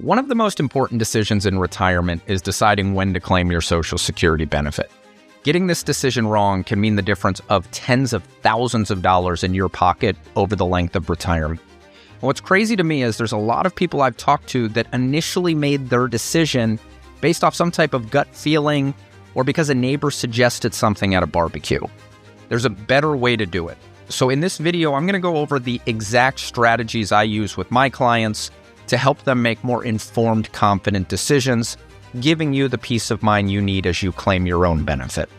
One of the most important decisions in retirement is deciding when to claim your Social Security benefit. Getting this decision wrong can mean the difference of tens of thousands of dollars in your pocket over the length of retirement. And what's crazy to me is there's a lot of people I've talked to that initially made their decision based off some type of gut feeling or because a neighbor suggested something at a barbecue. There's a better way to do it. So in this video, I'm going to go over the exact strategies I use with my clients to help them make more informed, confident decisions, giving you the peace of mind you need as you claim your own benefit.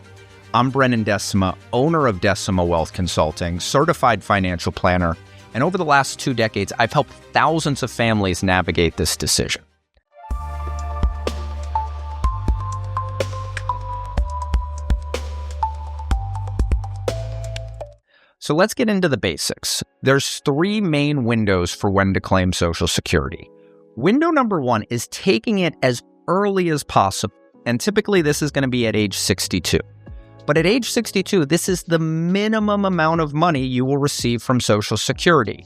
I'm Brennan Decima, owner of Decima Wealth Consulting, certified financial planner, and over the last 2 decades, I've helped thousands of families navigate this decision. So let's get into the basics. There's 3 main windows for when to claim Social Security. Window number 1 is taking it as early as possible, and typically this is going to be at age 62. But at age 62, this is the minimum amount of money you will receive from Social Security,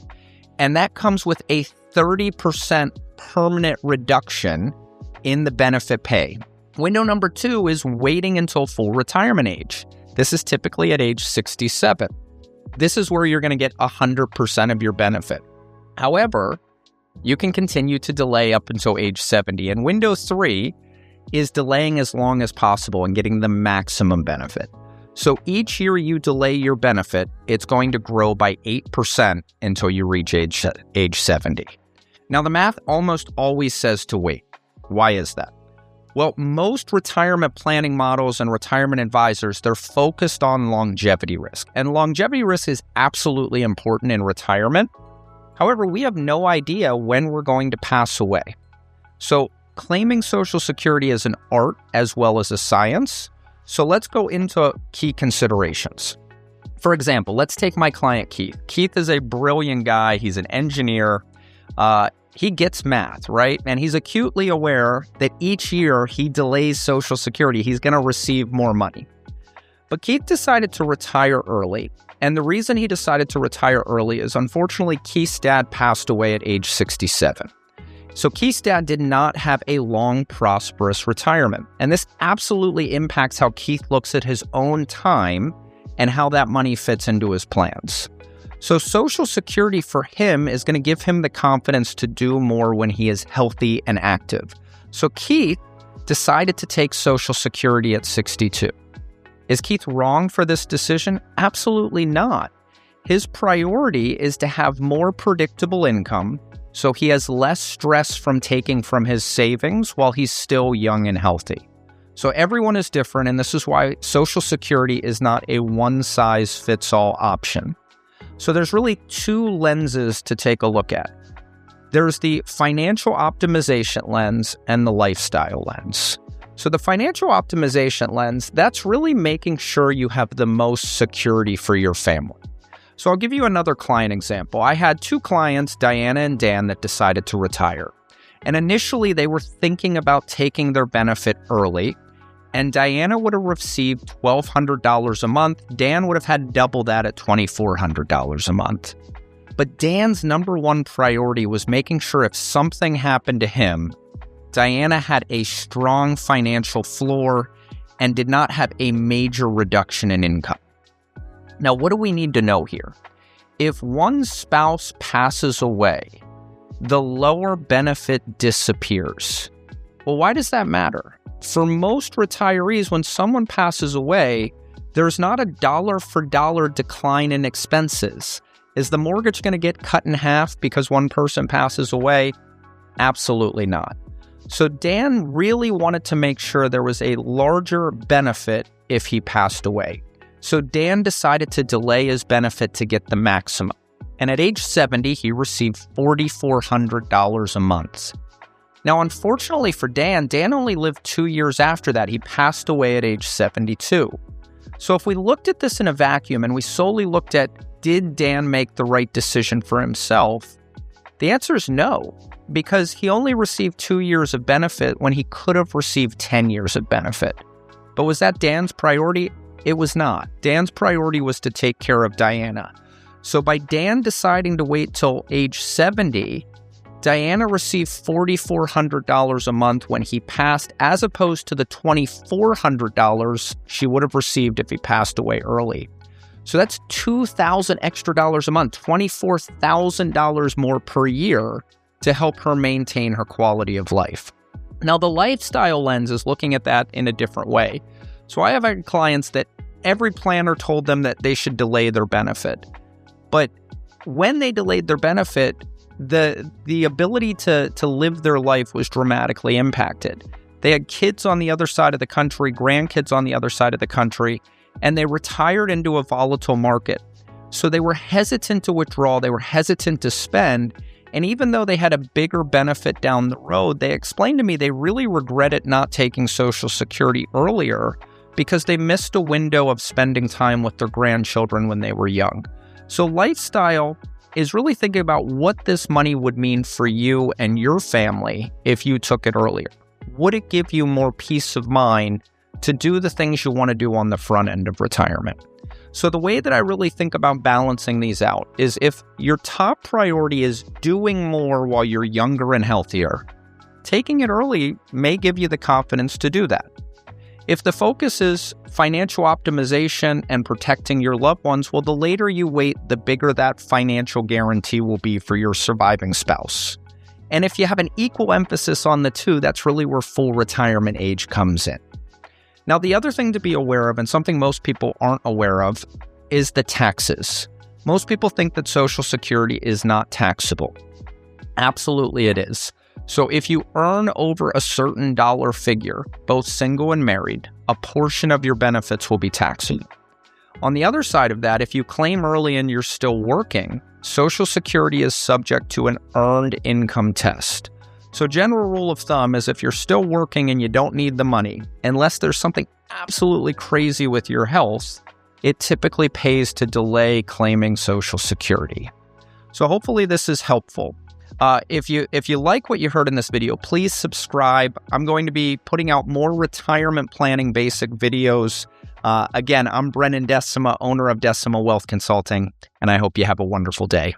and that comes with a 30% permanent reduction in the benefit pay. Window number 2 is waiting until full retirement age. This is typically at age 67. This is where you're going to get 100% of your benefit. However, you can continue to delay up until age 70. And window 3 is delaying as long as possible and getting the maximum benefit. So each year you delay your benefit, it's going to grow by 8% until you reach age 70. Now, the math almost always says to wait. Why is that? Well, most retirement planning models and retirement advisors, they're focused on longevity risk. And longevity risk is absolutely important in retirement. However, we have no idea when we're going to pass away. So claiming Social Security is an art as well as a science. So let's go into key considerations. For example, let's take my client, Keith. Keith is a brilliant guy. He's an engineer. He gets math, right? And he's acutely aware that each year he delays Social Security, he's going to receive more money. But Keith decided to retire early. And the reason he decided to retire early is, unfortunately, Keith's dad passed away at age 67. So Keith's dad did not have a long, prosperous retirement. And this absolutely impacts how Keith looks at his own time and how that money fits into his plans. So Social Security for him is going to give him the confidence to do more when he is healthy and active. So Keith decided to take Social Security at 62. Is Keith wrong for this decision? Absolutely not. His priority is to have more predictable income so he has less stress from taking from his savings while he's still young and healthy. So everyone is different, and this is why Social Security is not a one-size-fits-all option. So there's really 2 lenses to take a look at. There's the financial optimization lens and the lifestyle lens. So the financial optimization lens, that's really making sure you have the most security for your family. So I'll give you another client example. I had 2 clients, Diana and Dan, that decided to retire. And initially they were thinking about taking their benefit early. And Diana would have received $1,200 a month. Dan would have had double that at $2,400 a month. But Dan's number 1 priority was making sure if something happened to him, Diana had a strong financial floor and did not have a major reduction in income. Now, what do we need to know here? If one spouse passes away, the lower benefit disappears. Well, why does that matter? For most retirees, when someone passes away, there's not a dollar-for-dollar decline in expenses. Is the mortgage going to get cut in half because one person passes away? Absolutely not. So Dan really wanted to make sure there was a larger benefit if he passed away. So Dan decided to delay his benefit to get the maximum. And at age 70, he received $4,400 a month. Now, unfortunately for Dan only lived 2 years after that. He passed away at age 72. So if we looked at this in a vacuum and we solely looked at, did Dan make the right decision for himself? The answer is no, because he only received 2 years of benefit when he could have received 10 years of benefit. But was that Dan's priority? It was not. Dan's priority was to take care of Diana. So by Dan deciding to wait till age 70, Diana received $4,400 a month when he passed, as opposed to the $2,400 she would have received if he passed away early. So that's $2,000 extra dollars a month, $24,000 more per year to help her maintain her quality of life. Now, the lifestyle lens is looking at that in a different way. So I have had clients that every planner told them that they should delay their benefit. But when they delayed their benefit, the ability to live their life was dramatically impacted. They had kids on the other side of the country, grandkids on the other side of the country, and they retired into a volatile market. So they were hesitant to withdraw, they were hesitant to spend, and even though they had a bigger benefit down the road, they explained to me they really regretted not taking Social Security earlier because they missed a window of spending time with their grandchildren when they were young. So lifestyle is really thinking about what this money would mean for you and your family if you took it earlier. Would it give you more peace of mind to do the things you want to do on the front end of retirement? So the way that I really think about balancing these out is if your top priority is doing more while you're younger and healthier, taking it early may give you the confidence to do that. If the focus is financial optimization and protecting your loved ones, well, the later you wait, the bigger that financial guarantee will be for your surviving spouse. And if you have an equal emphasis on the two, that's really where full retirement age comes in. Now, the other thing to be aware of, and something most people aren't aware of, is the taxes. Most people think that Social Security is not taxable. Absolutely it is. So if you earn over a certain dollar figure, both single and married, a portion of your benefits will be taxable. On the other side of that, if you claim early and you're still working, Social Security is subject to an earned income test. So general rule of thumb is if you're still working and you don't need the money, unless there's something absolutely crazy with your health, it typically pays to delay claiming Social Security. So hopefully this is helpful. If you like what you heard in this video, please subscribe. I'm going to be putting out more retirement planning basic videos. Again, I'm Brennan Decima, owner of Decima Wealth Consulting, and I hope you have a wonderful day.